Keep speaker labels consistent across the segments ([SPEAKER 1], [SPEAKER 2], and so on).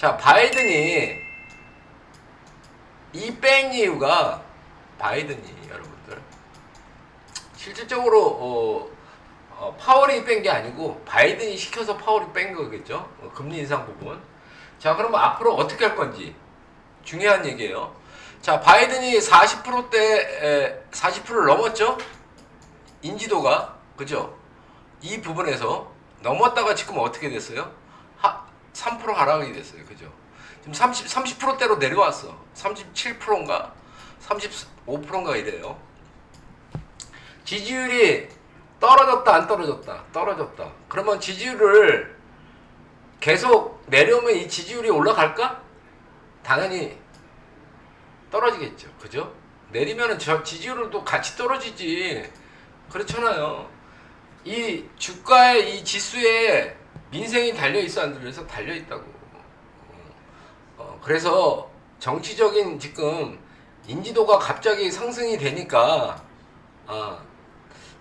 [SPEAKER 1] 자, 바이든이 이 뺀 이유가 바이든이 여러분들 실질적으로 파월이 뺀 게 아니고 바이든이 시켜서 파월이 뺀 거겠죠. 금리 인상 부분. 자, 그러면 앞으로 어떻게 할 건지 중요한 얘기예요. 자, 바이든이 40%대 40%를 넘었죠. 인지도가 그죠? 이 부분에서 넘었다가 지금 어떻게 됐어요? 3% 하락이 됐어요. 그죠? 지금 30%대로 내려왔어. 37%인가? 35%인가 이래요. 지지율이 떨어졌다, 안 떨어졌다? 떨어졌다. 그러면 지지율을 계속 내려오면 이 지지율이 올라갈까? 당연히 떨어지겠죠. 그죠? 내리면은 저 지지율도 같이 떨어지지. 그렇잖아요. 이 주가의 이 지수에 민생이 달려있어, 안 달려있어? 달려있다고. 그래서 정치적인 지금 인지도가 갑자기 상승이 되니까,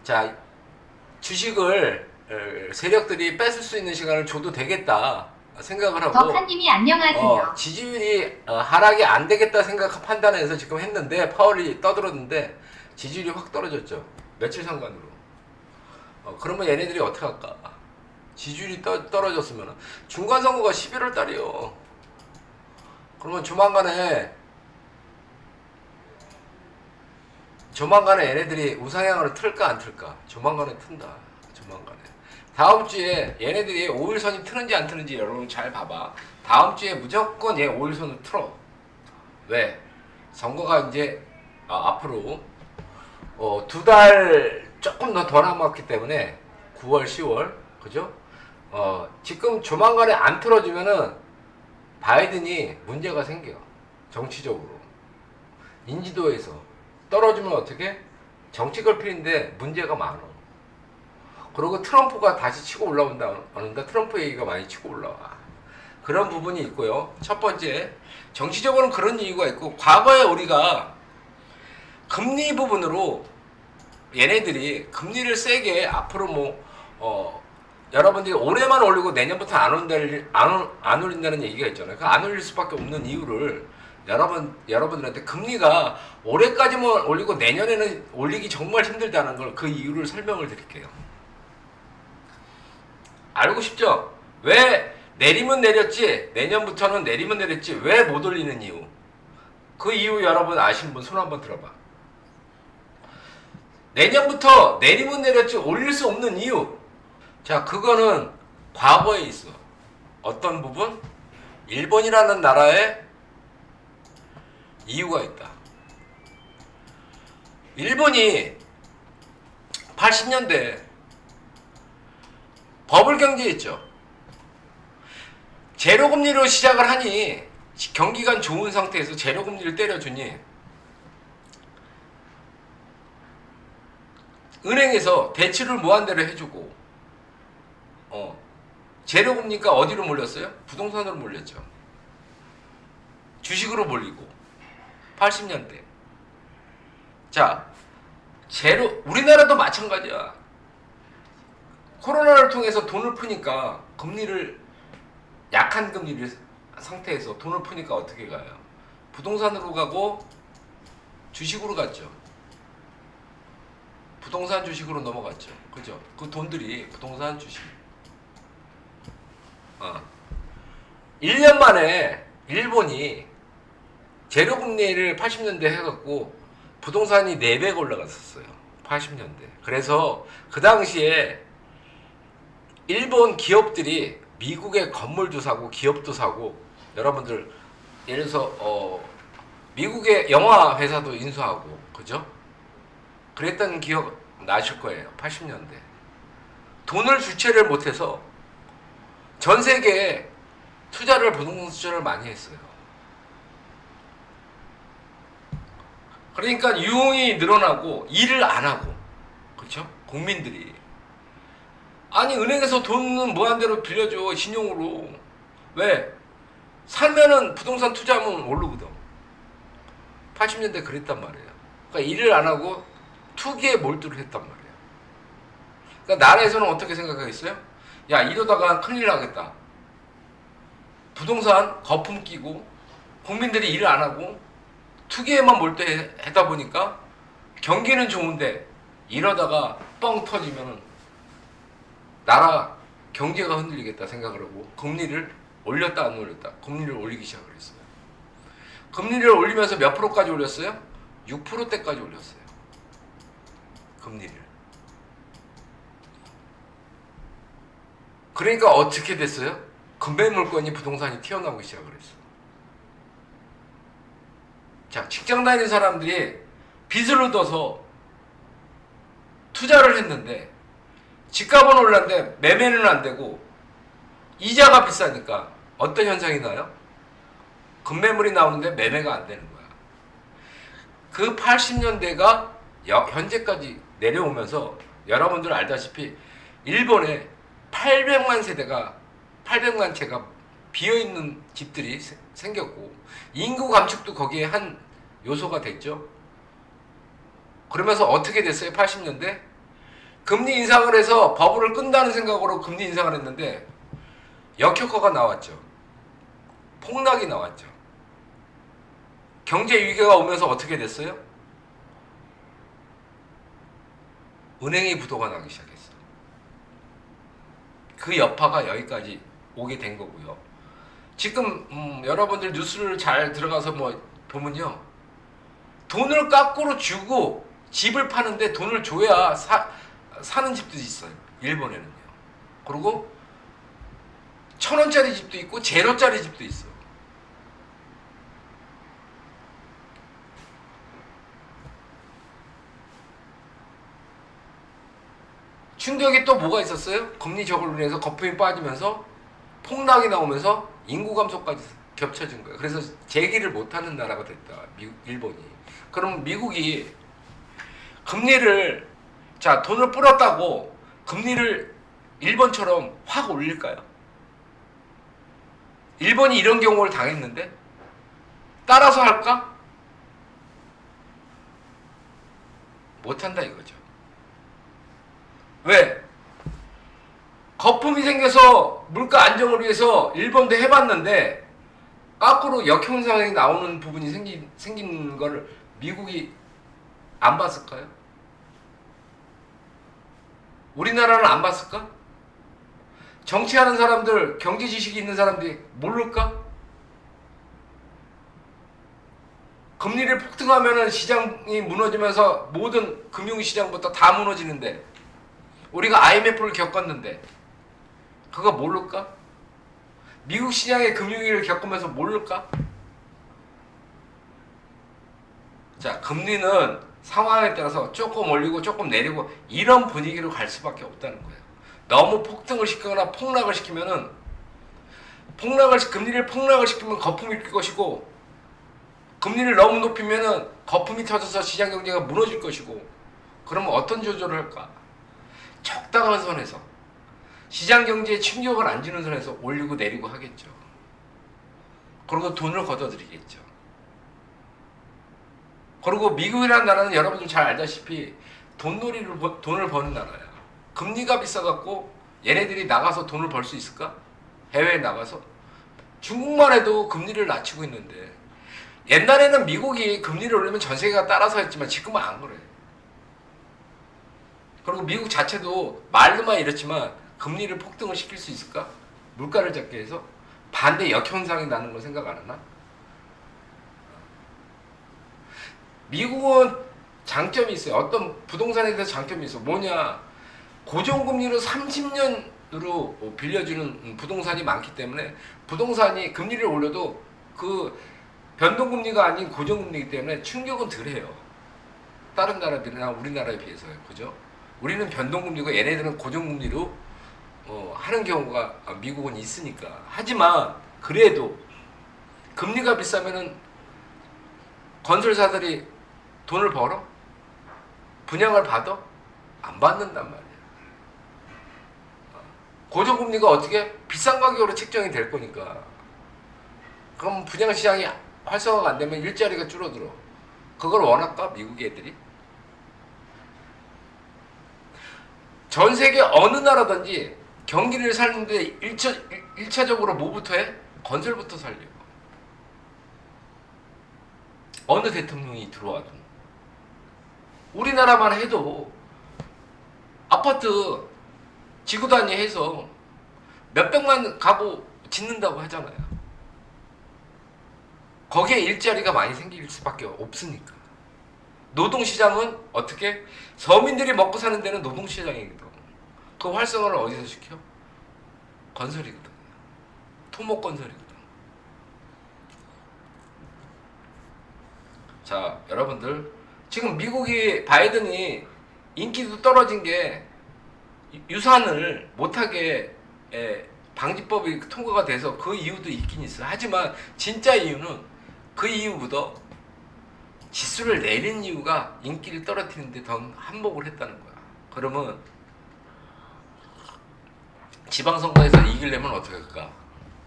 [SPEAKER 1] 자, 주식을 세력들이 뺏을 수 있는 시간을 줘도 되겠다 생각을 하고,
[SPEAKER 2] 덕하님이 안녕하세요.
[SPEAKER 1] 지지율이 하락이 안 되겠다 생각 판단해서 지금 했는데, 파월이 떠들었는데 지지율이 확 떨어졌죠. 며칠 상관으로. 그러면 얘네들이 어떻게 할까? 지지율이 떨어졌으면 중간선거가 11월 달이요. 그러면 조만간에 얘네들이 우상향으로 틀까 안 틀까? 조만간에 튼다. 조만간에. 다음 주에 얘네들이 5일선이 트는지 안 트는지 여러분 잘 봐봐. 다음 주에 무조건 얘 5일선을 틀어. 왜? 선거가 이제 앞으로 2달 조금 더 남았기 때문에 9월, 10월, 그죠? 지금 조만간에 안 틀어주면은 바이든이 문제가 생겨. 정치적으로. 인지도에서. 떨어지면 어떻게? 정치 걸필인데 문제가 많아. 그리고 트럼프가 다시 치고 올라온다. 트럼프 얘기가 많이 치고 올라와. 그런 부분이 있고요. 첫 번째, 정치적으로는 그런 이유가 있고, 과거에 우리가 금리 부분으로 얘네들이 금리를 세게 앞으로 여러분들이 올해만 올리고 내년부터 안 올린다는 얘기가 있잖아요. 그 안 올릴 수밖에 없는 이유를 여러분들한테 금리가 올해까지만 올리고 내년에는 올리기 정말 힘들다는 걸 그 이유를 설명을 드릴게요. 알고 싶죠? 왜 내리면 내렸지 내년부터는 내리면 내렸지 왜 못 올리는 이유? 그 이유 여러분 아시는 분 손 한번 들어봐. 내년부터 내리면 내렸지 올릴 수 없는 이유. 자, 그거는 과거에 있어. 어떤 부분? 일본이라는 나라에 이유가 있다. 일본이 80년대 버블 경제였죠. 제로금리로 시작을 하니 경기가 좋은 상태에서 제로금리를 때려주니 은행에서 대출을 무한대로 해주고 제로금리가 어디로 몰렸어요? 부동산으로 몰렸죠. 주식으로 몰리고 80년대. 자, 우리나라도 마찬가지야. 코로나를 통해서 돈을 푸니까 약한 금리를 상태에서 돈을 푸니까 어떻게 가요? 부동산으로 가고 주식으로 갔죠. 부동산 주식으로 넘어갔죠. 그죠? 그 돈들이 부동산 주식. 1년 만에 일본이 제로금리를 80년대 해갖고 부동산이 4배가 올라갔었어요. 80년대. 그래서 그 당시에 일본 기업들이 미국의 건물도 사고 기업도 사고 여러분들 예를 들어서 미국의 영화 회사도 인수하고 그죠? 그랬던 기억 나실 거예요. 80년대. 돈을 주체를 못해서 전 세계에 부동산 투자를 많이 했어요. 그러니까 유흥이 늘어나고 일을 안 하고 그렇죠? 국민들이 아니 은행에서 돈은 무한대로 빌려줘 신용으로. 왜? 살면은 부동산 투자하면 오르거든. 80년대 그랬단 말이에요. 그러니까 일을 안 하고 투기에 몰두를 했단 말이에요. 그러니까 나라에서는 어떻게 생각하겠어요? 야 이러다가 큰일 나겠다. 부동산 거품 끼고 국민들이 일을 안 하고 투기에만 몰두하다 보니까 경기는 좋은데 이러다가 뻥 터지면 나라 경제가 흔들리겠다 생각을 하고 금리를 올렸다 안 올렸다? 금리를 올리기 시작을 했어요. 금리를 올리면서 몇 프로까지 올렸어요? 6%대까지 올렸어요. 금리를. 그러니까 어떻게 됐어요? 금매 물건이 부동산이 튀어나오기 시작을 했어. 자, 직장 다니는 사람들이 빚을 얻어서 투자를 했는데 집값은 올랐는데 매매는 안 되고 이자가 비싸니까 어떤 현상이 나요? 급매물이 나오는데 매매가 안 되는 거야. 그 80년대가 현재까지 내려오면서 여러분들 알다시피 일본에 800만 채가 비어있는 집들이 생겼고 인구 감축도 거기에 한 요소가 됐죠. 그러면서 어떻게 됐어요? 80년대 금리 인상을 해서 버블을 끈다는 생각으로 금리 인상을 했는데 역효과가 나왔죠. 폭락이 나왔죠. 경제 위기가 오면서 어떻게 됐어요? 은행이 부도가 나기 시작했어요. 그 여파가 여기까지 오게 된 거고요. 지금 여러분들 뉴스를 잘 들어가서 뭐 보면요, 돈을 거꾸로 주고 집을 파는데 돈을 줘야 사는 집도 있어요. 일본에는요. 그리고 1,000원짜리 집도 있고 제로짜리 집도 있어. 충격이 또 뭐가 있었어요? 금리 저걸로 인해서 거품이 빠지면서 폭락이 나오면서 인구 감소까지 겹쳐진 거예요. 그래서 재기를 못하는 나라가 됐다. 일본이. 그럼 미국이 금리를 돈을 뿌렸다고 금리를 일본처럼 확 올릴까요? 일본이 이런 경우를 당했는데 따라서 할까? 못한다 이거죠. 왜? 거품이 생겨서 물가 안정을 위해서 일본도 해봤는데 거꾸로 역현상이 나오는 부분이 생긴 걸 미국이 안 봤을까요? 우리나라는 안 봤을까? 정치하는 사람들, 경제 지식이 있는 사람들이 모를까? 금리를 폭등하면은 시장이 무너지면서 모든 금융시장부터 다 무너지는데 우리가 IMF를 겪었는데 그거 모를까? 미국 시장의 금융위기를 겪으면서 모를까? 자, 금리는 상황에 따라서 조금 올리고 조금 내리고 이런 분위기로 갈 수밖에 없다는 거예요. 너무 폭등을 시키거나 폭락을 시키면은 금리를 폭락을 시키면 거품이 낄 것이고 금리를 너무 높이면은 거품이 터져서 시장 경제가 무너질 것이고 그러면 어떤 조절을 할까? 적당한 선에서 시장 경제에 충격을 안 주는 선에서 올리고 내리고 하겠죠. 그리고 돈을 걷어들이겠죠. 그리고 미국이라는 나라는 여러분들 잘 알다시피 돈을 버는 나라야. 금리가 비싸갖고 얘네들이 나가서 돈을 벌 수 있을까? 해외에 나가서? 중국만 해도 금리를 낮추고 있는데 옛날에는 미국이 금리를 올리면 전 세계가 따라서 했지만 지금은 안 그래. 그리고 미국 자체도 말로만 이렇지만 금리를 폭등을 시킬 수 있을까? 물가를 잡게 해서 반대 역현상이 나는 걸 생각 안 하나? 미국은 장점이 있어요. 어떤 부동산에 대해서 장점이 있어. 뭐냐? 고정금리로 30년으로 빌려주는 부동산이 많기 때문에 부동산이 금리를 올려도 그 변동금리가 아닌 고정금리이기 때문에 충격은 덜해요. 다른 나라들이나 우리나라에 비해서요. 그죠? 우리는 변동금리고 얘네들은 고정금리로 하는 경우가 미국은 있으니까. 하지만 그래도 금리가 비싸면은 건설사들이 돈을 벌어? 분양을 받아? 안 받는단 말이야. 고정금리가 어떻게? 비싼 가격으로 책정이 될 거니까. 그럼 분양시장이 활성화가 안 되면 일자리가 줄어들어. 그걸 원할까? 미국 애들이? 전 세계 어느 나라든지 경기를 살는데 1차적으로 뭐부터 해? 건설부터 살려요. 어느 대통령이 들어와도. 우리나라만 해도 아파트 지구 단위해서 몇백만 가구 짓는다고 하잖아요. 거기에 일자리가 많이 생길 수밖에 없으니까. 노동시장은 어떻게? 서민들이 먹고 사는 데는 노동시장이거든. 그 활성화를 어디서 시켜? 건설이거든. 토목건설이거든. 자, 여러분들 지금 미국이 바이든이 인기도 떨어진 게 유산을 못하게 방지법이 통과가 돼서 그 이유도 있긴 있어. 하지만 진짜 이유는 그 이유보다 지수를 내린 이유가 인기를 떨어뜨리는데 더 한몫을 했다는 거야. 그러면 지방선거에서 이기려면 어떻게 할까?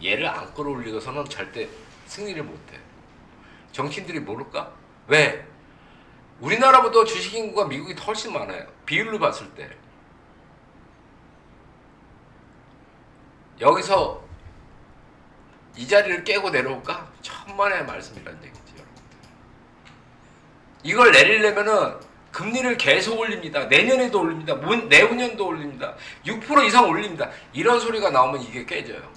[SPEAKER 1] 얘를 안 끌어올리고서는 절대 승리를 못해. 정치인들이 모를까? 왜? 우리나라보다 주식인구가 미국이 훨씬 많아요. 비율로 봤을 때. 여기서 이 자리를 깨고 내려올까? 천만의 말씀이란 얘기지, 여러분들. 이걸 내리려면은 금리를 계속 올립니다. 내년에도 올립니다. 내후년도 올립니다. 6% 이상 올립니다. 이런 소리가 나오면 이게 깨져요.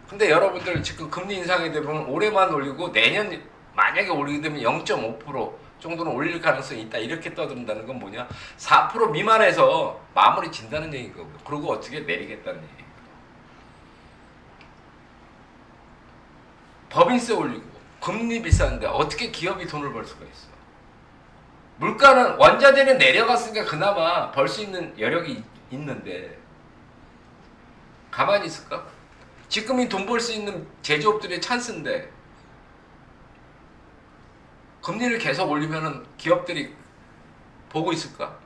[SPEAKER 1] 근데 여러분들 지금 금리 인상이 되면 올해만 올리고 내년 만약에 올리게 되면 0.5% 정도는 올릴 가능성이 있다. 이렇게 떠든다는 건 뭐냐? 4% 미만에서 마무리 진다는 얘기거든요. 그리고 어떻게 내리겠다는 얘기예요. 법인세 올리고 금리 비싼데 어떻게 기업이 돈을 벌 수가 있어? 물가는 원자재는 내려갔으니까 그나마 벌 수 있는 여력이 있는데 가만히 있을까? 지금이 돈 벌 수 있는 제조업들의 찬스인데 금리를 계속 올리면은 기업들이 보고 있을까?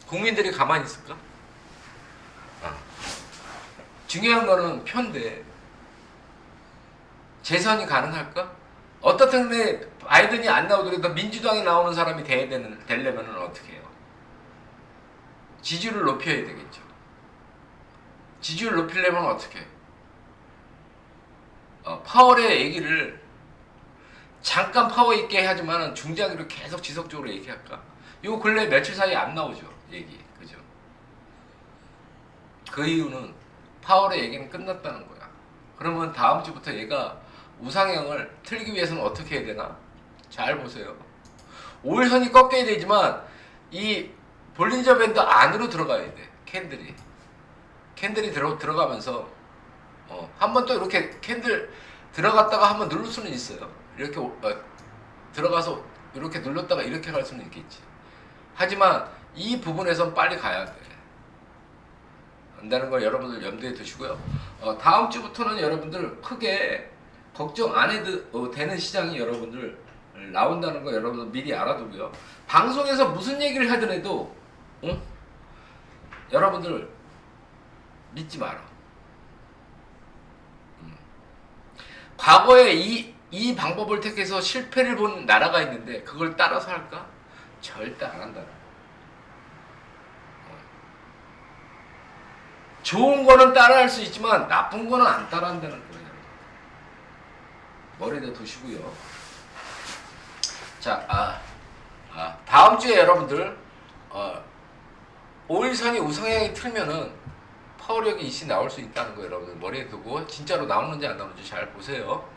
[SPEAKER 1] 국민들이 가만히 있을까? 중요한 거는 표인데 재선이 가능할까? 어떻든 바이든이 안 나오더라도 민주당이 나오는 사람이 되려면 어떻게 해요? 지지율을 높여야 되겠죠. 지지율 높이려면 어떻게 해요? 파월의 얘기를 잠깐 파워 있게 하지만 중장기로 계속 지속적으로 얘기할까? 요 근래 며칠 사이에 안 나오죠. 얘기. 그죠? 그 이유는 파월의 얘기는 끝났다는 거야. 그러면 다음 주부터 얘가 우상향을 틀기 위해서는 어떻게 해야 되나? 잘 보세요. 5일선이 꺾여야 되지만 이 볼린저 밴드 안으로 들어가야 돼. 캔들이 들어가면서 한번 또 이렇게 캔들 들어갔다가 한번 누를 수는 있어요. 이렇게 들어가서 이렇게 눌렀다가 이렇게 갈 수는 있겠지. 하지만 이 부분에선 빨리 가야 돼. 한다는 걸 여러분들 염두에 두시고요. 다음 주부터는 여러분들 크게 걱정 안 해도 되는 시장이 여러분들 나온다는 거 여러분들 미리 알아두고요. 방송에서 무슨 얘기를 하더라도 여러분들 믿지 마라. 과거에 이 방법을 택해서 실패를 본 나라가 있는데 그걸 따라서 할까? 절대 안 한다. 좋은 거는 따라할 수 있지만 나쁜 거는 안 따라한다는 거예요. 머리에 두시고요. 자, 다음 주에 여러분들 5일선이 우상향이 틀면은 파워력이 이시 나올 수 있다는 거 여러분들 머리에 두고 진짜로 나오는지 안 나오는지 잘 보세요.